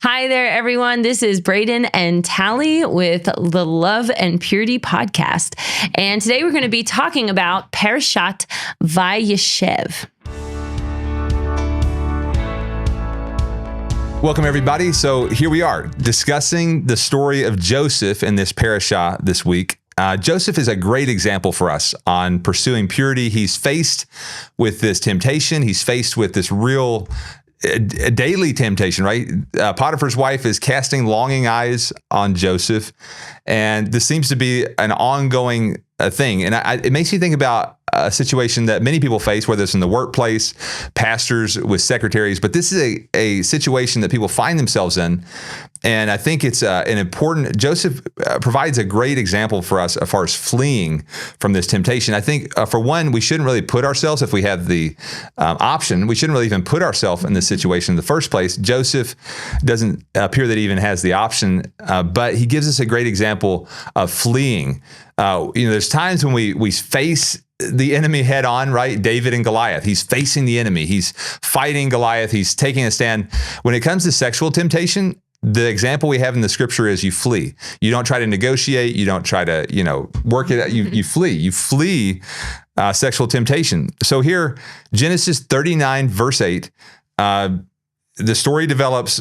Hi there, everyone. This is Brayden and Tali with the Love and Purity podcast. And today we're going to be talking about Parashat Vayeshev. Welcome, everybody. So here we are discussing the story of Joseph in this parasha this week. Joseph is a great example for us on pursuing purity. He's faced with this temptation. He's faced with this real daily temptation, right? Potiphar's wife is casting longing eyes on Joseph, and this seems to be an ongoing thing. And it makes me think about a situation that many people face, whether it's in the workplace, pastors with secretaries, but this is a situation that people find themselves in. And I think it's an important, Joseph provides a great example for us as far as fleeing from this temptation. I think for one, we shouldn't really put ourselves, if we have the option, we shouldn't really even put ourselves in this situation in the first place. Joseph doesn't appear that he even has the option, but he gives us a great example of fleeing. There's times when we face the enemy head on, right? David and Goliath. He's facing the enemy. He's fighting Goliath. He's taking a stand. When it comes to sexual temptation, the example we have in the scripture is you flee. You don't try to negotiate. You don't try to, work it out. You flee. You flee sexual temptation. So here, Genesis 39, verse 8, the story develops,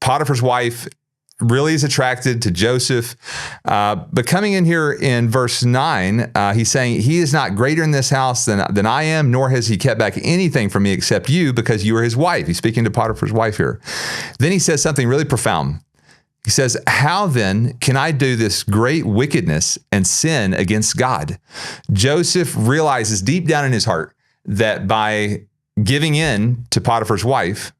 Potiphar's wife really is attracted to Joseph. But coming in here in verse 9, he's saying, he is not greater in this house than I am, nor has he kept back anything from me except you, because you are his wife. He's speaking to Potiphar's wife here. Then he says something really profound. He says, how then can I do this great wickedness and sin against God? Joseph realizes deep down in his heart that by giving in to Potiphar's wife,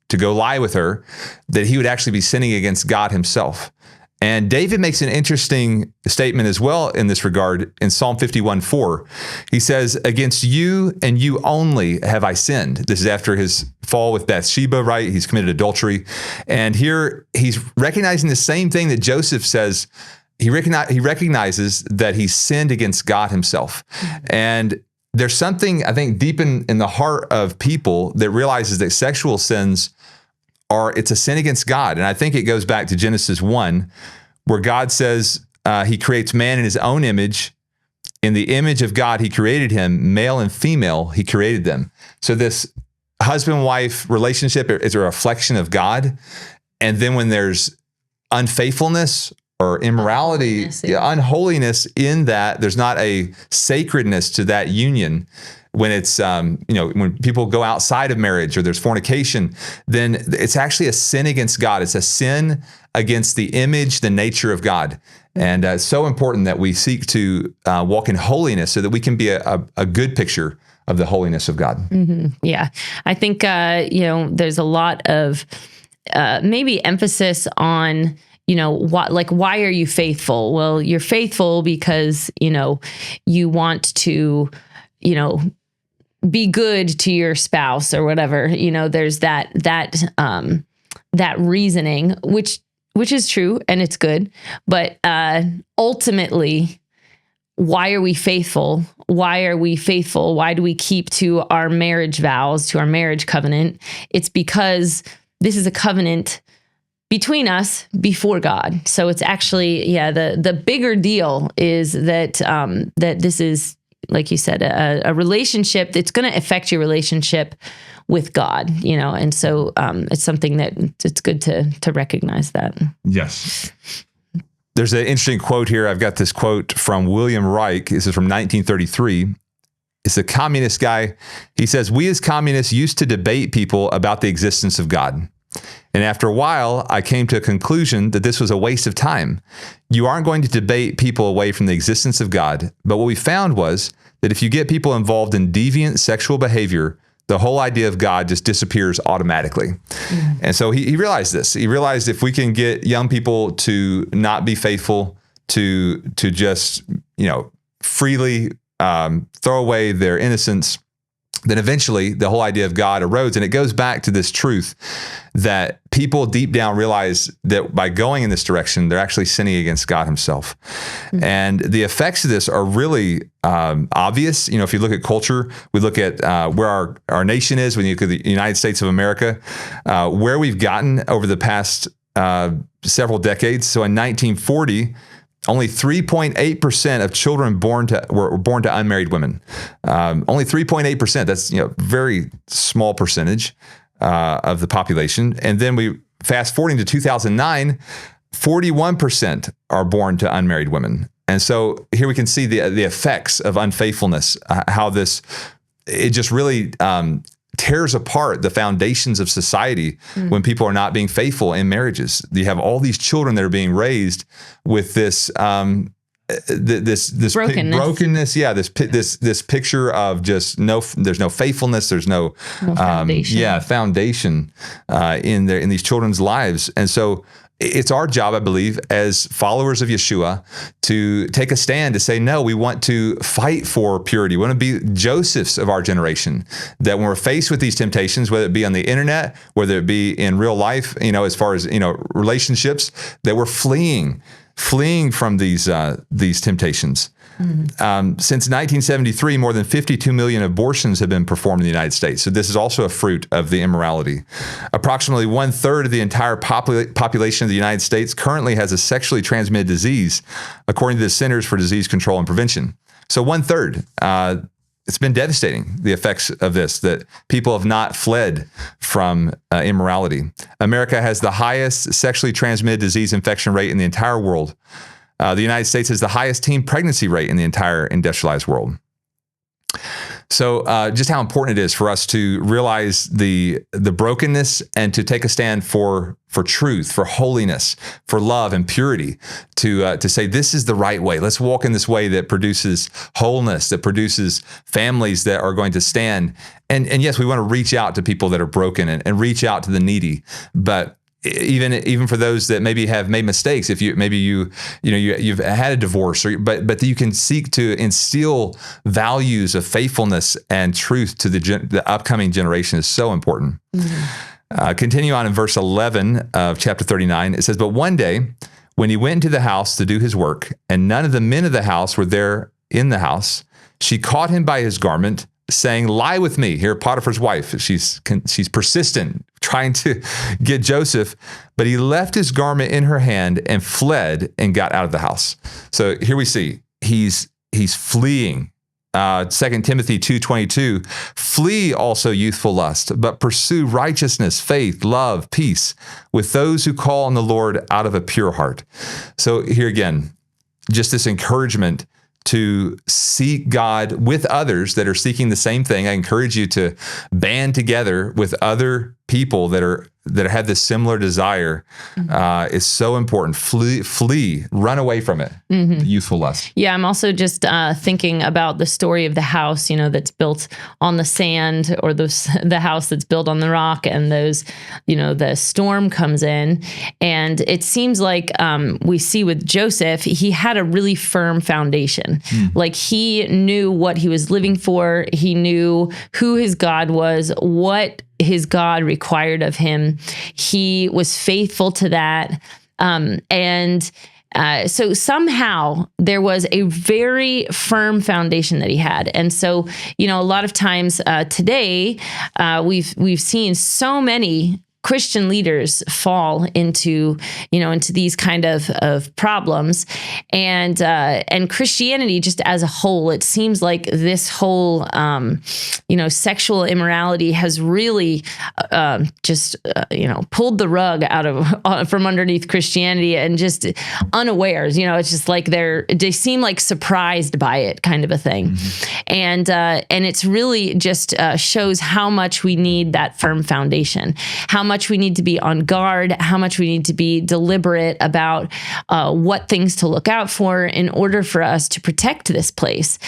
to go lie with her, that he would actually be sinning against God himself. And David makes an interesting statement as well in this regard in Psalm 51:4. He says, against you and you only have I sinned. This is after his fall with Bathsheba, right? He's committed adultery. And here he's recognizing the same thing that Joseph says. He recognizes that he sinned against God himself. And there's something, I think, deep in the heart of people that realizes that sexual sins it's a sin against God. And I think it goes back to Genesis 1, where God says he creates man in his own image. In the image of God, he created him, male and female, he created them. So this husband-wife relationship is a reflection of God. And then when there's unfaithfulness or immorality, unholiness in that, there's not a sacredness to that union. When it's, when people go outside of marriage or there's fornication, then it's actually a sin against God. It's a sin against the image, the nature of God. And it's so important that we seek to walk in holiness so that we can be a good picture of the holiness of God. Mm-hmm. Yeah. I think, there's a lot of maybe emphasis on why are you faithful? Well, you're faithful because, you want to, be good to your spouse or whatever. There's that reasoning, which is true and it's good. But ultimately, why are we faithful? Why are we faithful? Why do we keep to our marriage vows, to our marriage covenant? It's because this is a covenant between us before God. So it's actually, the bigger deal is that that this is, like you said, a relationship that's going to affect your relationship with God, and so it's something that it's good to recognize that. Yes. There's an interesting quote here. I've got this quote from William Reich. This is from 1933. It's a communist guy. He says, we as communists used to debate people about the existence of God. And after a while, I came to a conclusion that this was a waste of time. You aren't going to debate people away from the existence of God. But what we found was that if you get people involved in deviant sexual behavior, the whole idea of God just disappears automatically. Mm-hmm. And so he realized this. He realized if we can get young people to not be faithful, to just, freely throw away their innocence, then eventually the whole idea of God erodes. And it goes back to this truth that people deep down realize that by going in this direction, they're actually sinning against God himself. Mm-hmm. And the effects of this are really obvious. If you look at culture, we look at where our nation is, when you look at the United States of America, where we've gotten over the past several decades. So in 1940, only 3.8% of children were born to unmarried women. Only 3.8%. That's very small percentage of the population. And then we fast forwarding to 2009, 41% are born to unmarried women. And so here we can see the effects of unfaithfulness. How it just really tears apart the foundations of society when people are not being faithful in marriages. You have all these children that are being raised with this this brokenness. Yeah, this picture of just there's no faithfulness. There's no foundation. Foundation in these children's lives. And so it's our job, I believe, as followers of Yeshua, to take a stand to say, no, we want to fight for purity. We want to be Josephs of our generation, that when we're faced with these temptations, whether it be on the internet, whether it be in real life, as far as, relationships, that we're fleeing from these temptations. Mm-hmm. Since 1973, more than 52 million abortions have been performed in the United States. So this is also a fruit of the immorality. Approximately 1/3 of the entire population of the United States currently has a sexually transmitted disease, according to the Centers for Disease Control and Prevention. So 1/3. It's been devastating, the effects of this, that people have not fled from immorality. America has the highest sexually transmitted disease infection rate in the entire world. The United States has the highest teen pregnancy rate in the entire industrialized world. So just how important it is for us to realize the brokenness and to take a stand for truth, for holiness, for love and purity, to say this is the right way. Let's walk in this way that produces wholeness, that produces families that are going to stand. And yes, we want to reach out to people that are broken and reach out to the needy, but even for those that maybe have made mistakes, if you've had a divorce, but you can seek to instill values of faithfulness and truth to the upcoming generation is so important. Mm-hmm. Continue on in verse 11 of chapter 39. It says, "But one day when he went into the house to do his work, and none of the men of the house were there in the house, she caught him by his garment, saying, 'Lie with me.'" Here, Potiphar's wife, she's persistent, trying to get Joseph, but he left his garment in her hand and fled and got out of the house. So here we see he's fleeing. 2 Timothy 2:22, "Flee also youthful lust, but pursue righteousness, faith, love, peace with those who call on the Lord out of a pure heart." So here again, just this encouragement to seek God with others that are seeking the same thing. I encourage you to band together with other people that have this similar desire. Is so important. Flee, run away from it. Mm-hmm. Youthful lust. Yeah, I'm also just thinking about the story of the house, that's built on the sand, or the house that's built on the rock, and those, the storm comes in, and it seems like we see with Joseph, he had a really firm foundation. Like he knew what he was living for. He knew who his God was, what his God required of him. He was faithful to that. So somehow there was a very firm foundation that he had. And so, a lot of times today, we've seen so many Christian leaders fall into these kind of problems, and Christianity just as a whole, it seems like this whole, sexual immorality has really pulled the rug out from underneath Christianity, and just unawares, it's just like they seem like surprised by it, kind of a thing. Mm-hmm. And it's really just shows how much we need that firm foundation, how much we need to be on guard, how much we need to be deliberate about what things to look out for in order for us to protect this place,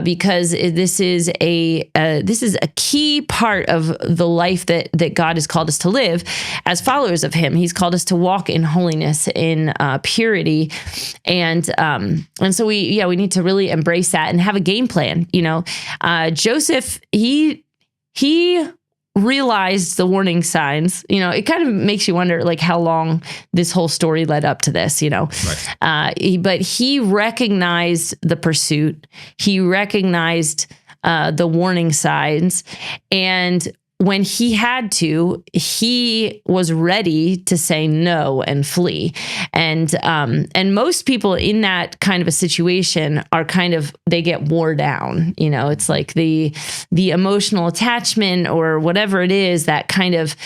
because this is a key part of the life that God has called us to live as followers of Him. He's called us to walk in holiness, in purity, and so we need to really embrace that and have a game plan. Joseph, he he realized the warning signs. It kind of makes you wonder like how long this whole story led up to this, Right. But he recognized the pursuit. He recognized the warning signs. And when he had to, he was ready to say no and flee. And most people in that kind of a situation are they get wore down. It's like the emotional attachment or whatever it is, that kind of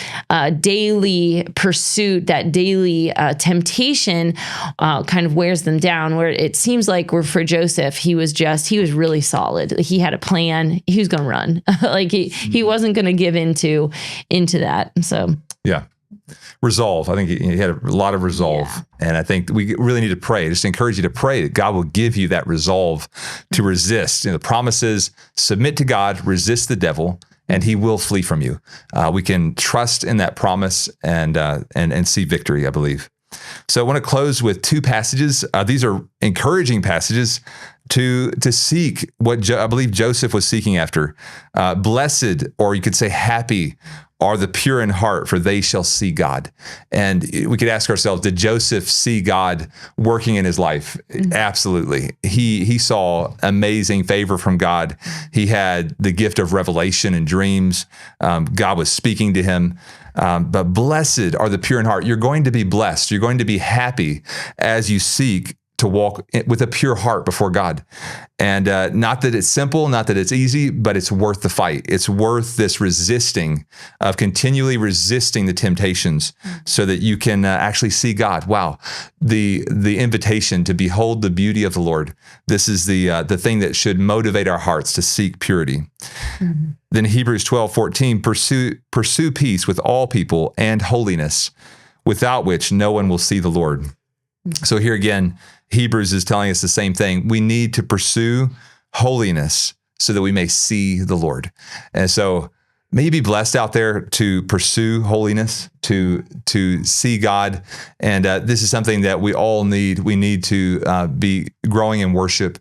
daily pursuit, that daily temptation kind of wears them down, where it seems like for Joseph, he was really solid. He had a plan. He was going to run. Like he wasn't going to give into that. So Yeah. Resolve. I think he had a lot of resolve. Yeah. And I think we really need to pray. Just encourage you to pray that God will give you that resolve to resist. The promise is submit to God, resist the devil, and he will flee from you. We can trust in that promise and see victory, I believe. So I want to close with two passages. These are encouraging passages to seek what I believe Joseph was seeking after. Blessed, or you could say happy, are the pure in heart, for they shall see God. And we could ask ourselves, did Joseph see God working in his life? Mm-hmm. Absolutely. He saw amazing favor from God. He had the gift of revelation and dreams. God was speaking to him. But blessed are the pure in heart. You're going to be blessed. You're going to be happy as you seek to walk with a pure heart before God. And not that it's simple, not that it's easy, but it's worth the fight. It's worth this resisting of continually resisting the temptations so that you can actually see God. Wow. The invitation to behold the beauty of the Lord. This is the thing that should motivate our hearts to seek purity. Mm-hmm. Then Hebrews 12:14, pursue peace with all people and holiness, without which no one will see the Lord. So here again, Hebrews is telling us the same thing. We need to pursue holiness so that we may see the Lord. And so may you be blessed out there to pursue holiness, to see God. And this is something that we all need. We need to be growing in worship,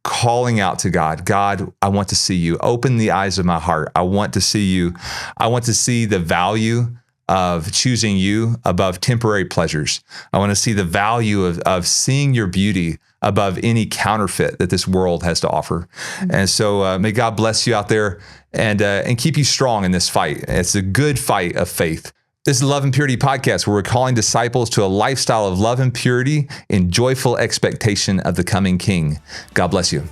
calling out to God. God, I want to see you. Open the eyes of my heart. I want to see you. I want to see the value of choosing you above temporary pleasures. I want to see the value of seeing your beauty above any counterfeit that this world has to offer. Mm-hmm. And so may God bless you out there and keep you strong in this fight. It's a good fight of faith. This is the Love and Purity Podcast, where we're calling disciples to a lifestyle of love and purity in joyful expectation of the coming King. God bless you.